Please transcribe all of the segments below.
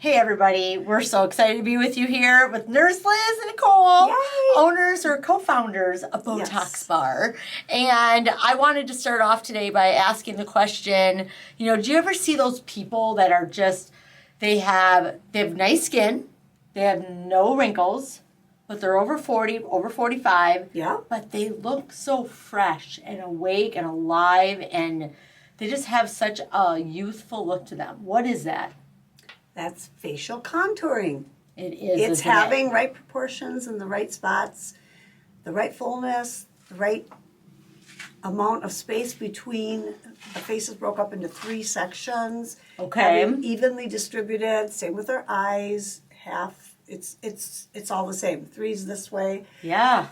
Hey everybody, we're so excited to be with you here with Nurse Liz and Nicole, Yay. owners or co-founders of Beautox Bar. And I wanted to start off today by asking the question, do you ever see those people that are just, they have nice skin, they have no wrinkles, but they're over 40, over 45, but they look so fresh and awake and alive, and they just have such a youthful look to them. What is that? That's facial contouring. It is. It's having right proportions in the right spots, the right fullness, the right amount of space between. The face is broke up into 3 sections. Okay. Evenly distributed. Same with our eyes. Half. It's all the same. 3's this way. Yeah.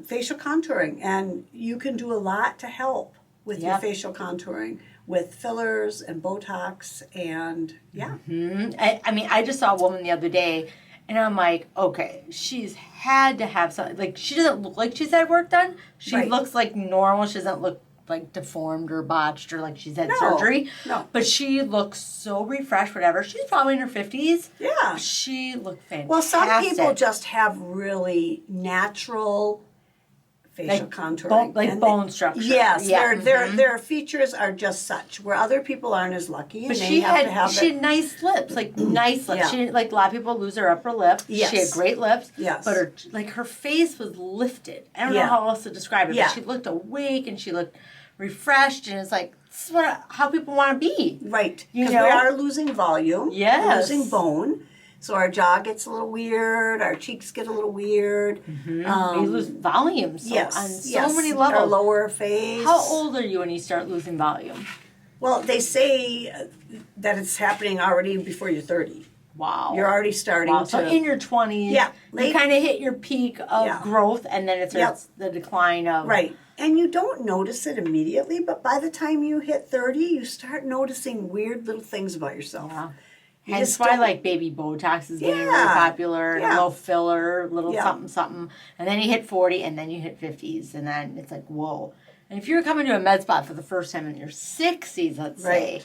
Facial contouring, and you can do a lot to help with your facial contouring, with fillers and Botox, and I just saw a woman the other day, and I'm like, okay, she's had to have something. Like, she doesn't look like she's had work done. She looks like normal. She doesn't look like deformed or botched or like she's had surgery. No. But she looks so refreshed, whatever. She's probably in her 50s. Yeah. She looked fantastic. Well, some people just have really natural facial contouring, bone structure. Yes, their features are just such. Where other people aren't as lucky, but and she had nice lips, like nice lips. Yeah. She didn't, like a lot of people lose their upper lip. Yes. She had great lips. Yes, but her face was lifted. I don't know how else to describe it. But she looked awake and she looked refreshed, and it's like, this is how people want to be. Right, because we are losing volume. Yes, losing bone. So our jaw gets a little weird, our cheeks get a little weird. You lose volume on so many levels. Our lower face. How old are you when you start losing volume? Well, they say that it's happening already before you're 30. Wow. You're already starting to... So in your 20s, you kind of hit your peak of growth, and then it starts the decline of... Right. And you don't notice it immediately, but by the time you hit 30, you start noticing weird little things about yourself. Yeah. Hence why, like, baby Botox is getting really popular, and a little filler, a little something. And then you hit 40, and then you hit 50s, and then it's like, whoa. And if you're coming to a med spa for the first time in your 60s, let's say,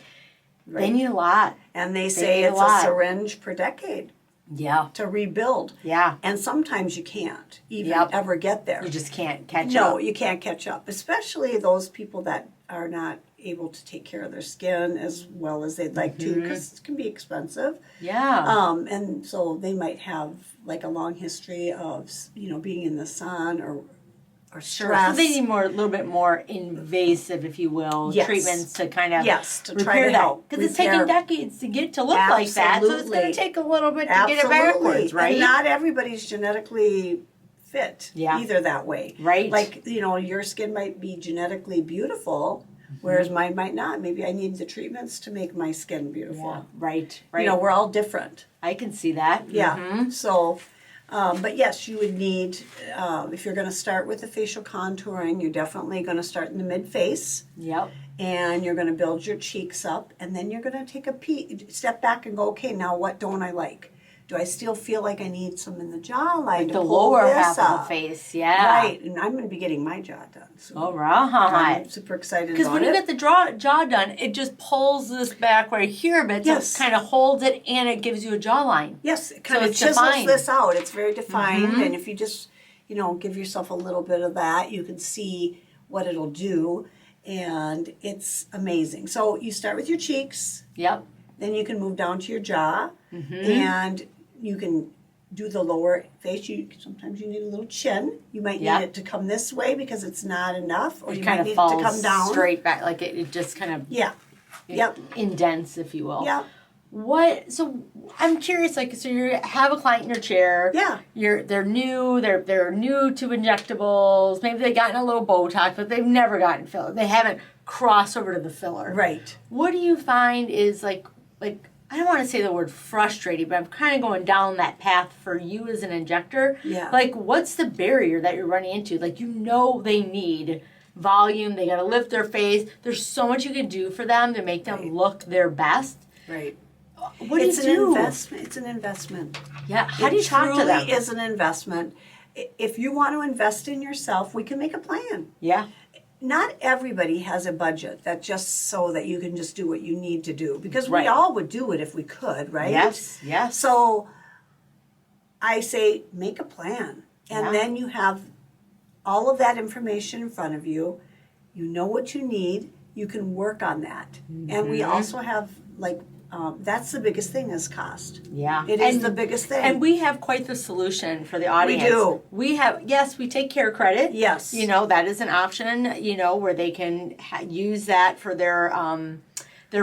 they need a lot. And they say it's a syringe per decade. Yeah. To rebuild. Yeah. And sometimes you can't even ever get there. You just can't catch up. No, you can't catch up, especially those people that are not able to take care of their skin as well as they'd like to, because it can be expensive. Yeah. And so they might have like a long history of, being in the sun or stress. So they need a little bit more invasive, if you will, treatments to kind of to try to help. Because it's taking decades to get to look like that, so it's going to take a little bit to get it backwards, right? And not everybody's genetically fit either that way. Right. Like, your skin might be genetically beautiful, whereas mine might not. Maybe I need the treatments to make my skin beautiful. Yeah, right. We're all different. I can see that. Yeah. So, but yes, you would need, if you're going to start with the facial contouring, you're definitely going to start in the mid-face. Yep. And you're going to build your cheeks up, and then you're going to take step back and go, okay, now what don't I like? Do I still feel like I need some in the jawline like to the pull lower this half up? of the face, yeah. Right, and I'm going to be getting my jaw done soon. All right. I'm super excited about it. Because when you get the jaw done, it just pulls this back right here a bit, so it kind of holds it, and it gives you a jawline. Yes, it kind of chisels this out. It's very defined, and if you just, give yourself a little bit of that, you can see what it'll do, and it's amazing. So you start with your cheeks. Yep. Then you can move down to your jaw, and you can do the lower face. Sometimes you need a little chin. You might need it to come this way because it's not enough, or you might need it to come down straight back, like it just kind of indents, if you will. Yeah. So I'm curious, so you have a client in your chair. Yeah. They're new. They're new to injectables. Maybe they've gotten a little Botox, but they've never gotten filler. They haven't crossed over to the filler. Right. What do you find is like I don't want to say the word frustrating, but I'm kind of going down that path for you as an injector. Yeah. Like, what's the barrier that you're running into? Like, they need volume. They got to lift their face. There's so much you can do for them to make them look their best. Right. What do you do? It's an investment. Yeah. How do you talk to them? It truly is an investment. If you want to invest in yourself, we can make a plan. Yeah. not everybody has a budget that just so that you can just do what you need to do, because we Right. all would do it if we could, right? Yes. So I say make a plan, and then you have all of that information in front of you. You know what you need. You can work on that. And we also have, like, that's the biggest thing is cost. Yeah. It is the biggest thing. And we have quite the solution for the audience. We do. We have, yes, we take care credit. Yes. You know, that is an option, you know, where they can use that for their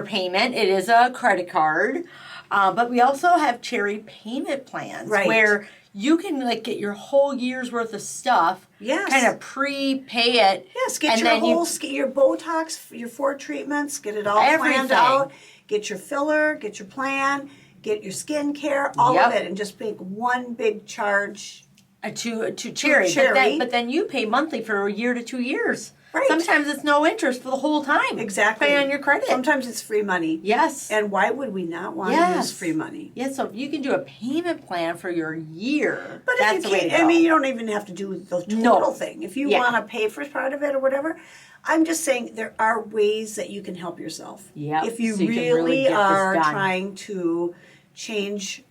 payment. It is a credit card. But we also have cherry payment plans. Right. Where you can, like, get your whole year's worth of stuff. Yes. Kind of prepay it. Yes, get and your then whole, your Botox, your 4 treatments, get it all Everything. planned out. Get your filler, get your plan, get your skincare, all of it, and just make one big charge. To cherry. But then you pay monthly for a year to 2 years. Right. Sometimes it's no interest for the whole time. Exactly. Pay on your credit. Sometimes it's free money. Yes. And why would we not want to use free money? Yes, so if you can do a payment plan for your year, but that's the way to go. I mean, you don't even have to do the total thing. If you want to pay for part of it or whatever, I'm just saying there are ways that you can help yourself. Yeah. If you so you really are done. trying to change,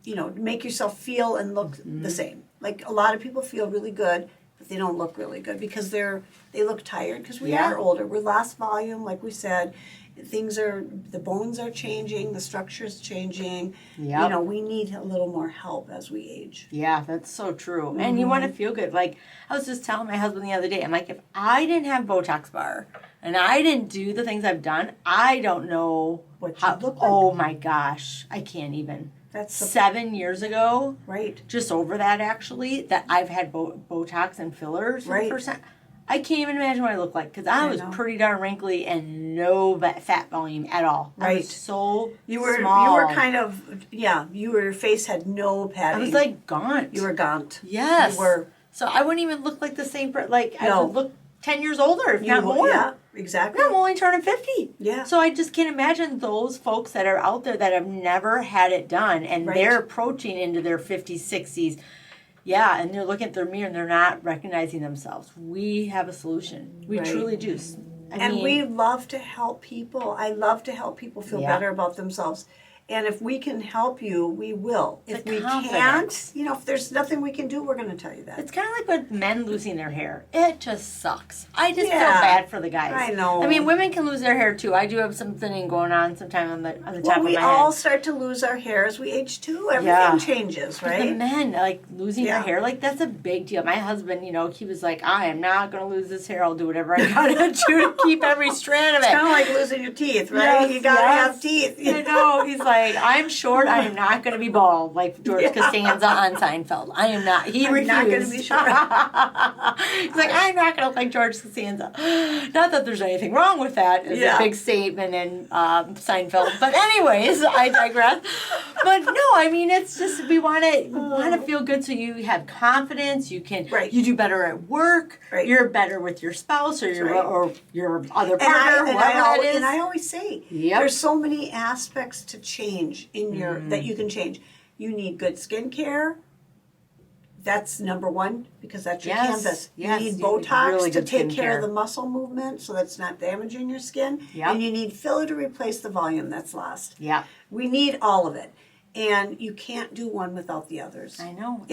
you know, make yourself feel and look the same. Like a lot of people feel really good, but they don't look really good because they look tired because we are older. We're lost volume, like we said. The bones are changing, the structure's changing. Yep. You know, we need a little more help as we age. Yeah, that's so true. And you want to feel good. Like, I was just telling my husband the other day, I'm like, if I didn't have Beautox Bar and I didn't do the things I've done, I don't know What you look like. Oh my gosh, I can't even. That's 7 years ago, right. Just over that actually, that I've had Botox and fillers for the first time. I can't even imagine what I look like because I was pretty darn wrinkly and no fat volume at all. Right. I was so You were kind of, your face had no padding. I was like gaunt. You were gaunt. Yes. You were. So I wouldn't even look like the same, I No. would look 10 years older, if not more. Yeah, exactly. I'm only turning 50. Yeah. So I just can't imagine those folks that are out there that have never had it done and they're approaching into their 50s, 60s. Yeah, and they're looking at their mirror and they're not recognizing themselves. We have a solution. We truly do. I mean, we love to help people. I love to help people feel better about themselves. And if we can help you, we will. If we can't, if there's nothing we can do, we're going to tell you that. It's kind of like with men losing their hair. It just sucks. I just feel bad for the guys. I know. I mean, women can lose their hair too. I do have something going on sometime on the top of my head. We all start to lose our hair as we age too. Everything changes, right? The men, like losing their hair, like that's a big deal. My husband, he was like, I am not going to lose this hair. I'll do whatever I got to do to keep every strand of it. It's kind of like losing your teeth, right? You got to have teeth. I know. He's like, I'm short. I am not going to be bald like George Costanza on Seinfeld. I am not. He refused. I'm not going to be short. He's like, I'm not going to look like George Costanza. Not that there's anything wrong with that. It's a big statement in Seinfeld. But anyways, I digress. But no, I mean, it's just we want to feel good, so you have confidence. You can you do better at work. Right. You're better with your spouse or your other partner, whoever that is. And I always say, there's so many aspects to change in your that you can change. You need good skincare. That's number one because that's your canvas. You need Botox to take care of the muscle movement so that's not damaging your skin. And you need filler to replace the volume that's lost. We need all of it. And you can't do one without the others. I know.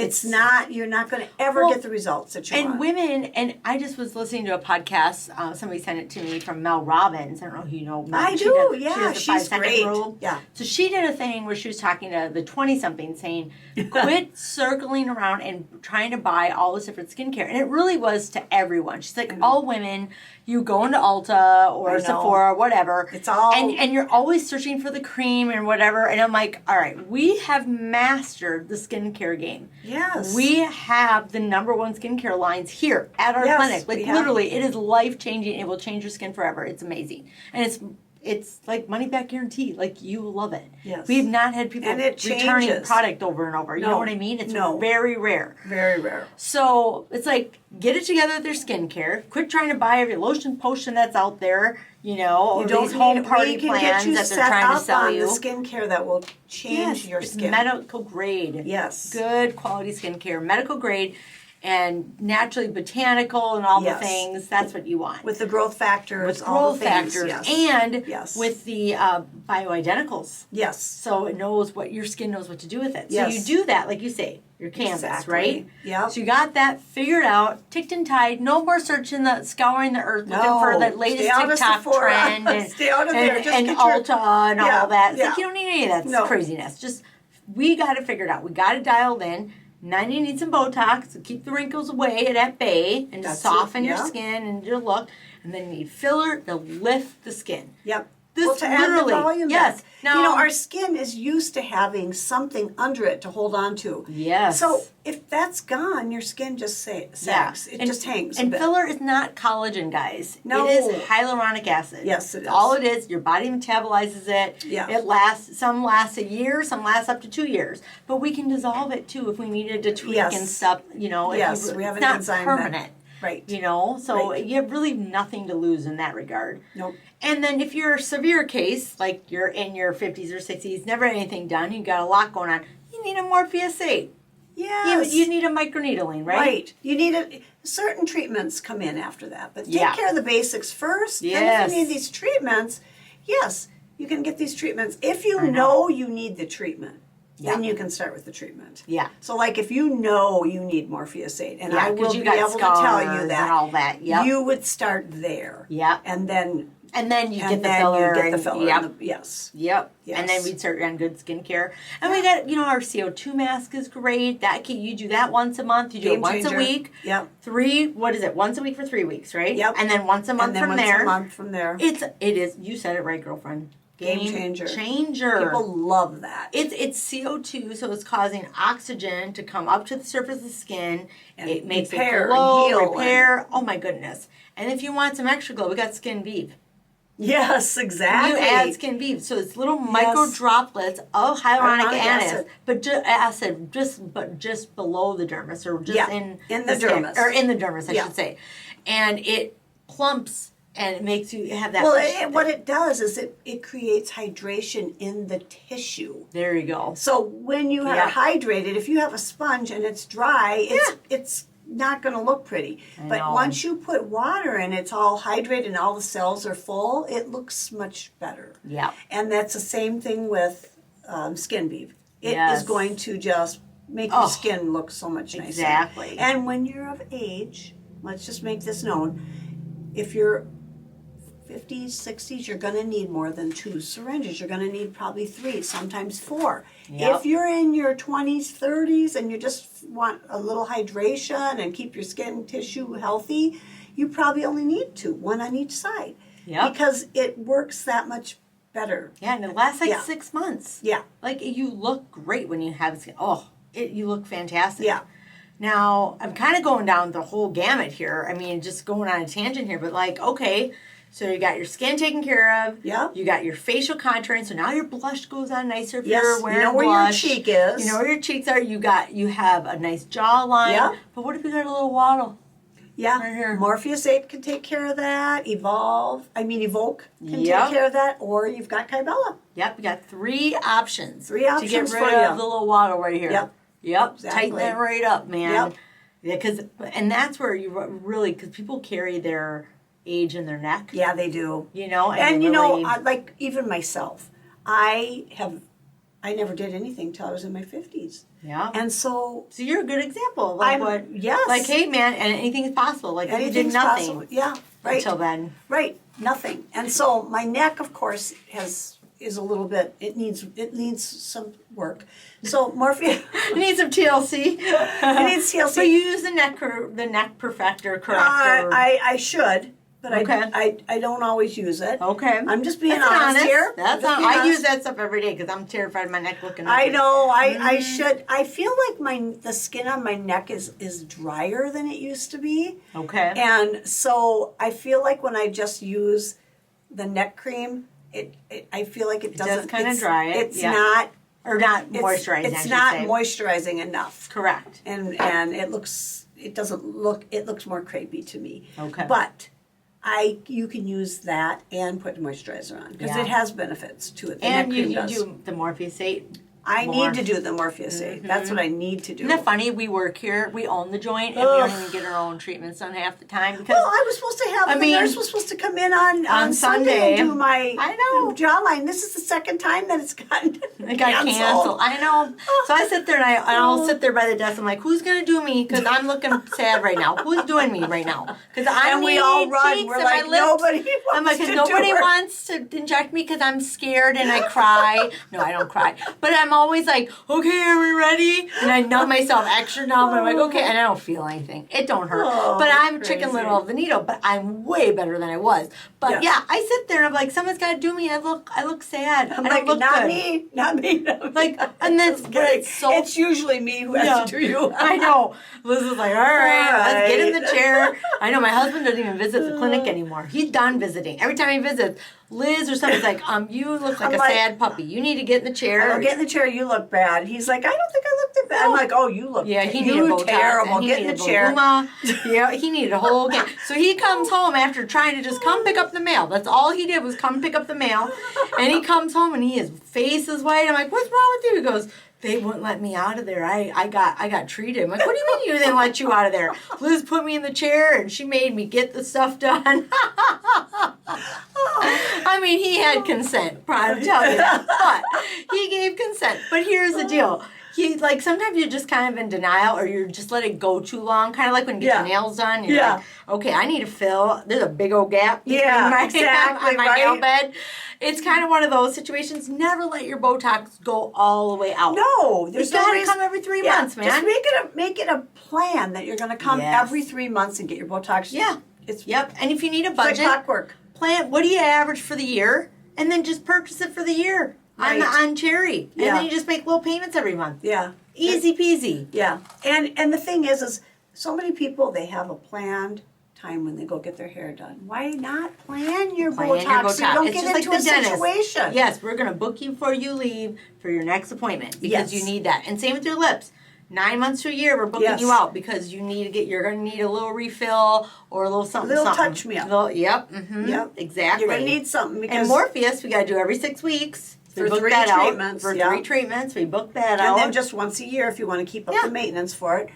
You're not going to ever get the results that you want. And women, and I just was listening to a podcast, somebody sent it to me from Mel Robbins. I don't know if you know Mel. I do, yeah. She's great. Rule. Yeah. So she did a thing where she was talking to the 20-something saying, quit circling around and trying to buy all this different skincare. And it really was to everyone. She's like, all women, you go into Ulta or Sephora or whatever. It's all. And you're always searching for the cream and whatever. And I'm like, all right, we have mastered the skincare game. Yes. We have the number one skincare lines here at our clinic. Like literally, it is life-changing. It will change your skin forever. It's amazing. And it's like money back guarantee. Like you will love it. Yes. We've not had people returning product over and over. You know what I mean? It's very rare. Very rare. So it's like, get it together with your skincare. Quit trying to buy every lotion potion that's out there. Or these home party plans that they're trying to sell you. The skincare that will change your skin. Medical grade. Yes. Good quality skincare. Medical grade. and naturally botanical and all Yes. the things. That's what you want. With the growth factors, With all growth the things. factors Yes. and Yes. with the bioidenticals. Yes. So it knows what your skin knows what to do with it. Yes. So you do that, like you say, your canvas, Exactly. right? Yep. So you got that figured out, ticked and tied. No more searching scouring the earth looking for the latest Stay out of TikTok Sephora. trend and, Stay out of there. Just and get Ulta and Yeah, all that. It's yeah. like you don't need any of that No. craziness. Just we got it figured out. We got it dialed in. Now you need some Botox to keep the wrinkles away and at bay and to That's soften it, your yeah. skin and your look. And then you need filler to lift the skin. Yep. This To add the literally, volume yes. back. Now, our skin is used to having something under it to hold on to. yes. So if that's gone, your skin just sags. It just hangs a And bit. filler is not collagen, guys. No. It is hyaluronic acid. Yes, it is. All it is. Your body metabolizes it. Yeah. It lasts. Some lasts a year. Some lasts up to 2 years. But we can dissolve it too if we needed to tweak Yes. and stuff. You know. Yes, if we have it's an not enzyme that- permanent. Right. You know. So Right. you have really nothing to lose in that regard. Nope. And then if you're a severe case, like you're in your 50s or 60s, never had anything done, you got a lot going on, you need a Morpheus 8. Yes. You need a microneedling, right? Right. You need certain treatments come in after that, but take Yeah. care of the basics first. Yes. And if you need these treatments, yes, you can get these treatments. If you I know. know you need the treatment, then Yeah. you can start with the treatment. Yeah. So, like, if you know you need Morpheus 8, and Yeah, I 'cause will you be got able to tell scars you and that, all that. Yep. you would start there. Yep. And then And then you and get the then filler. you get the and- filler. Yep. and the- yes. Yep. Yes. And then we'd start on good skincare. And we got, our CO2 mask is great. You do that once a month. You do Game it once changer. a week. Yep. Once a week for 3 weeks, right? Yep. And then once a month And then from once there. a month from there. It is, you said it right, girlfriend. Game changer. Changer. People love that. It's CO2, so it's causing oxygen to come up to the surface of the skin. And it makes repair it and glow, heal repair. Oh my goodness! And if you want some extra glow, we got Skin Beef. Yes, exactly. You add Skin Beef, so it's little micro droplets of hyaluronic acid, but just below the dermis, or just in the skin, dermis. or in the dermis, I Yeah. should say, and it plumps. And it makes you have that. Well, what it does is it creates hydration in the tissue. There you go. So when you are hydrated, if you have a sponge and it's dry, it's not going to look pretty. But know. once you put water in, it's all hydrated and all the cells are full, it looks much better. Yeah. And that's the same thing with Skin Beef. It is Yes. going to just make your skin look so much nicer. Exactly. And when you're of age, let's just make this known, if you're 50s, 60s, you're going to need more than 2 syringes. You're going to need probably 3, sometimes 4. Yep. If you're in your 20s, 30s, and you just want a little hydration and keep your skin tissue healthy, you probably only need 2, 1 on each side. Yep. Because it works that much better. Yeah, and it lasts like Yeah. 6 months. Yeah. Like, you look great when you have skin. You look fantastic. Yeah. Now, I'm kind of going down the whole gamut here. I mean, just going on a tangent here, but okay, so you got your skin taken care of. Yep. You got your facial contouring, so now your blush goes on nicer if Yes, you're you wearing know where blush. your cheek is. You know where your cheeks are. You have a nice jawline. Yep. But what if you got a little waddle? Yeah, Right here. Morpheus 8 can take care of that. Evoke can Yep. take care of that. Or you've got Kybella. Yep, you got 3 options. 3 options to get for rid you. of the little waddle right here. Yep. Exactly. Tighten that right up, man. Yep. Yeah, and that's where you really, because people carry their age in their neck. Yeah, they do. And you really, know, like even myself, I never did anything till I was in my 50s. Yeah. And so you're a good example. yes. Like, hey, man, and anything is possible. Like, you did Anything's nothing possible. Yeah, right. until then. Right, nothing. And so my neck, of course, is a little bit. It needs some work. So Morpheus. You need some TLC. It needs TLC. So you use the neck perfector, correct? I should, but Okay. I don't always use it. Okay. I'm just being That's honest here. That's I'm just being I honest. use that stuff every day because I'm terrified of my neck looking I ugly. know. I should. I feel like the skin on my neck is drier than it used to be. Okay. And so I feel like when I just use the neck cream, I feel like it doesn't. does kinda dry it, It's yeah. not. Or not It's, moisturizing, I It's should not say. moisturizing enough. Correct. And it looks. It doesn't look. It looks more crepey to me. Okay. But you can use that and put moisturizer on because Yeah. it has benefits to it. The And neck you cream does. do the Morpheus 8. I need to do the Morpheus 8. That's what I need to do. Isn't that funny? We work here. We own the joint, and we don't even get our own treatments done half the time. Because, well, I was supposed to have, the nurse was supposed to come in on Sunday and do my jawline. This is the second time that it's gotten canceled. I know. So I sit there, and I'll sit there by the desk. I'm like, who's going to do me? Because I'm looking sad right now. Who's doing me right now? Because we all run. We're like, nobody wants to inject me because I'm scared and I cry. No, I don't cry. But I'm always like, okay, are we ready? And I numb myself extra numb. And I'm like, okay, and I don't feel anything. It don't hurt. But I'm Chicken Little of the needle. But I'm way better than I was. But yeah, I sit there and I'm like, someone's got to do me. I look sad. I'm I like, don't look not good. me, not me. Like, and that's it's usually me who has to do you. I know. Liz is like, all right, let's get in the chair. I know my husband doesn't even visit the clinic anymore. He's done visiting. Every time he visits, Liz or somebody's like, you look like a sad puppy. You need to get in the chair. Get in the chair. You look bad. He's like, I don't think I look that bad. I'm like, oh, you look. Yeah, he needed Botox. Terrible. Get in the chair. Yeah, he needed a whole. So he comes home after trying to just come pick up the mail. That's all he did was come pick up the mail, and he comes home and his face is white. I'm like, what's wrong with you? He goes, they wouldn't let me out of there. I got treated. I'm like, what do you mean you didn't let you out of there? Liz put me in the chair and she made me get the stuff done. I mean, he had consent. I'll tell you that. But he gave consent. But here's the deal. Sometimes you're just kind of in denial or you're just let it go too long. Kind of like when you get your nails done. You're like, okay, I need to fill. There's a big old gap between my nail bed. It's kind of one of those situations. Never let your Botox go all the way out. No, there's got to come every 3 months, man. Just make it a plan that you're going to come every 3 months and get your Botox. Yeah. And if you need a budget, like clockwork. Plan. What do you average for the year, and then just purchase it for the year on Cherry, and then you just make little payments every month. Yeah. Easy peasy. Yeah. And the thing is so many people, they have a planned time when they go get their hair done. Why not plan your Botox so you don't get into a situation? Yes, we're going to book you before you leave for your next appointment because you need that. And same with your lips. 9 months to a year, we're booking you out because you're going to need a little refill or a little something. A little touch me up. Yep, exactly. You're going to need something because... And Morpheus, we got to do every 6 weeks. For 3 treatments. For 3 treatments, we book that out. And then just once a year if you want to keep up the maintenance for it.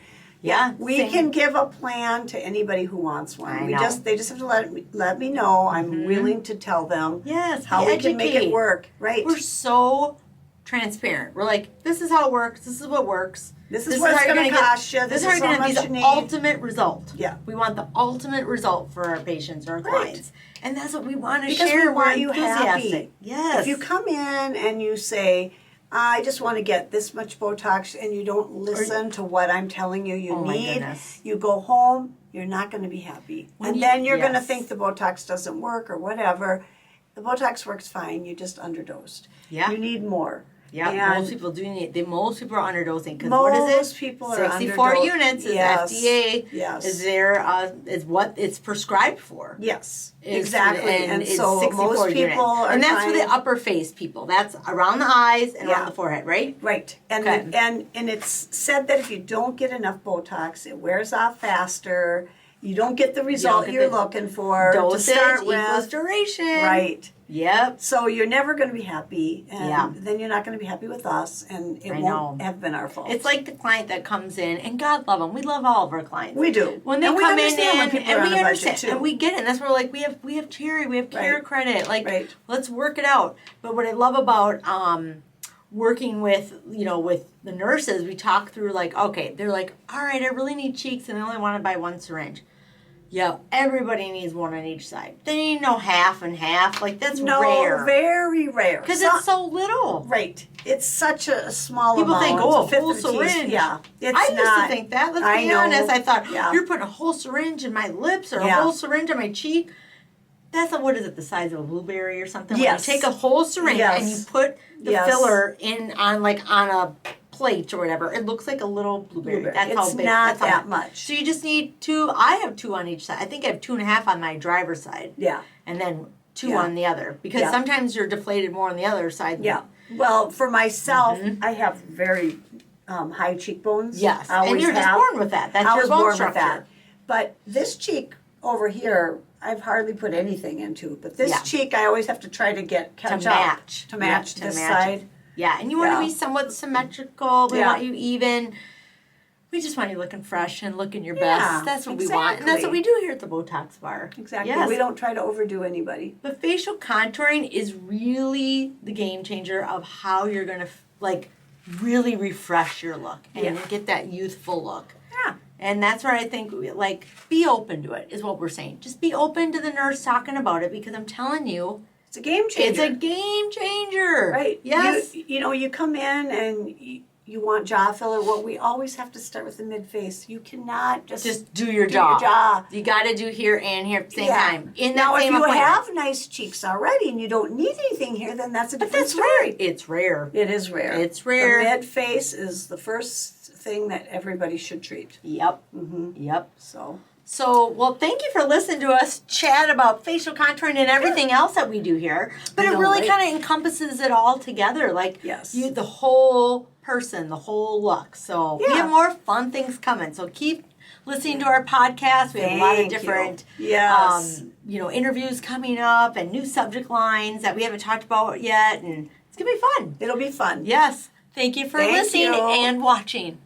Yeah, we can give a plan to anybody who wants one. They just have to let me know. I'm willing to tell them how we can make it work. Right. We're so transparent. We're like, this is how it works. This is what works. This is what it's going to cost you. This is how you're going to be the ultimate result. Yeah. We want the ultimate result for our patients or our clients. And that's what we want to share. Because we want you happy. Yes. If you come in and you say, I just want to get this much Botox, and you don't listen to what I'm telling you need, you go home, you're not going to be happy. Then you're going to think the Botox doesn't work or whatever. The Botox works fine. You just underdosed. Yeah. You need more. Yeah, most people do need. Most people are underdosing because what is it? Most people are 64 underdosed. units is FDA. Yes. Is what it's prescribed for. Yes. Exactly. And it's so 64 most people units. are and that's for the upper face people. That's around the eyes and around the forehead, right? Right. And and it's said that if you don't get enough Botox, it wears off faster. You don't get the result you're looking for. Dosage to start equals with. Duration. Right. Yep. So you're never going to be happy, and then you're not going to be happy with us, and it won't have been our fault. It's like the client that comes in, and God love them. We love all of our clients. We do. When they come in, and we understand, too. And we get it. And that's where like we have Cherry, we have care credit. Like let's work it out. But what I love about working with with the nurses, we talk through like, okay, they're like, all right, I really need cheeks, and they only want to buy 1 syringe. Yeah, everybody needs 1 on each side. They need no half and half. Like, that's rare. No, very rare. Because it's so little. Right. It's such a small People amount. People think, a full syringe. Yeah. I used to think that. Let's be honest. I thought, you're putting a whole syringe in my lips or a whole syringe on my cheek. That's what is it, the size of a blueberry or something? Yes. When you take a whole syringe and you put the filler in on a plate or whatever, it looks like a little blueberry. That's how big. Not that much. So you just need 2. I have 2 on each side. I think I have 2.5 on my driver's side. Yeah. And then 2 on the other. Because sometimes you're deflated more on the other side. Yeah. Well, for myself, I have very high cheekbones. Yes. And you're just born with that. That's your bone structure. With that. But this cheek over here, I've hardly put anything into. But this cheek, I always have to try to catch up. To match this side. Yeah, and you want to be somewhat symmetrical. We want you even. We just want you looking fresh and looking your best. That's what we want. And that's what we do here at the Beautox Bar. Exactly. Yes. We don't try to overdo anybody. But facial contouring is really the game changer of how you're going to, like, really refresh your look and get that youthful look. Yeah. And that's where I think, like, be open to it is what we're saying. Just be open to the nurse talking about it because I'm telling you. It's a game changer. It's a game changer. Right. Yes. You come in and you want jaw filler. Well, we always have to start with the mid-face. You cannot just do your jaw. You got to do here and here at the same time. Now, if you have nice cheeks already and you don't need anything here, then that's a different story. It's rare. It is rare. It's rare. The mid-face is the first thing that everybody should treat. Yep. Mm-hmm. Yep. So, well, thank you for listening to us chat about facial contouring and everything else that we do here. But it really kind of encompasses it all together. Like, the whole person, the whole look. So we have more fun things coming. So keep listening to our podcast. We have a lot of different interviews coming up and new subject lines that we haven't talked about yet. And it's going to be fun. It'll be fun. Yes. Thank you for listening and watching.